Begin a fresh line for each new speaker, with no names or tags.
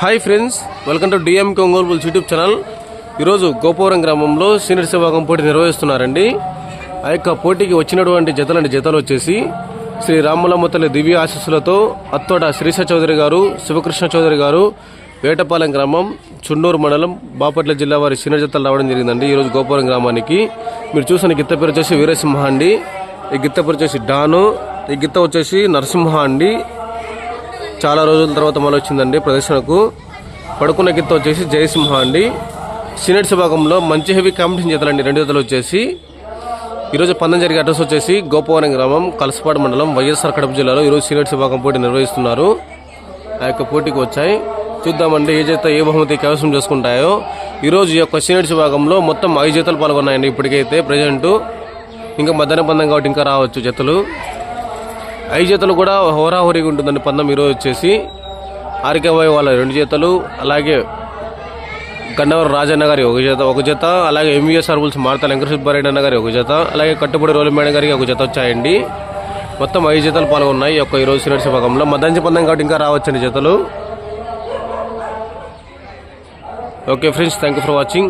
Hi friends, welcome to DMK Ongole bulls YouTube channel. ఈరోజు గోపవరం గ్రామంలో seniors విభాగం పోటీ నిర్వహిస్తున్నారండి. ఆ యొక్క పోటీకి వచ్చినటువంటి జతలు వచ్చేసి శ్రీ రామలమ్మ తల్లి దివ్య ఆశీస్సులతో అత్తోట శ్రీశ చౌదరి గారు, శివకృష్ణ చౌదరి గారు, వేటపాలెం గ్రామం, చుండూరు మండలం, బాపట్ల జిల్లా వారి సీనియర్ జతలు రావడం జరిగిందండి. ఈరోజు గోపవరం గ్రామానికి మీరు చూసిన గిత్త పేరు వచ్చేసి వీరసింహ అండి. ఈ గిత్త పేరు వచ్చేసి డాను. ఈ గిత్త వచ్చేసి నరసింహ అండి. చాలా రోజుల తర్వాత మళ్ళీ వచ్చిందండి ప్రదర్శనకు. పడుకున్న గిత్త వచ్చేసి జయసింహ అండి. సీనియర్స్ విభాగంలో మంచి హెవీ కాంపిటీషన్ జతలండి. రెండు జతలు వచ్చేసి ఈరోజు పందెం జరిగే అడ్రస్ వచ్చేసి గోపవరం గ్రామం, కలసపాడు మండలం, వైఎస్ఆర్ కడప జిల్లాలో ఈరోజు సీనియర్స్ విభాగం పోటీ నిర్వహిస్తున్నారు. ఆ యొక్క పోటీకి వచ్చాయి. చూద్దామండి ఏ జత ఏ బహుమతి కైవసం చేసుకుంటాయో. ఈరోజు ఈ యొక్క సీనియర్స్ విభాగంలో మొత్తం 5 జతలు పాల్గొన్నాయండి ఇప్పటికైతే ప్రజెంట్. ఇంకా మధ్యాహ్నం పందెం కాబట్టి ఇంకా రావచ్చు జతలు. 5 జతలు కూడా హోరాహోరీగా ఉంటుందండి పందెం. ఈరోజు వచ్చేసి ఆర్కేబాయ్ వాళ్ళ 2 జతలు, అలాగే గన్నవరం రాజన్న గారి ఒక జత, అలాగే ఎంవీఎస్ఆర్ బుల్స్ మార్తాల వెంకట సుబ్బారెడ్డి అన్న గారి ఒక జత, అలాగే కట్టుబడి రోలి మేడం గారికి ఒక జత వచ్చాయండి. మొత్తం 5 జతలు పాల్గొన్నాయి ఈ యొక్క ఈరోజు సీనియర్స్ విభాగంలో. మధ్యాహ్నం పందెం కాబట్టి ఇంకా రావచ్చండి జతలు. Okay friends, thank you for watching.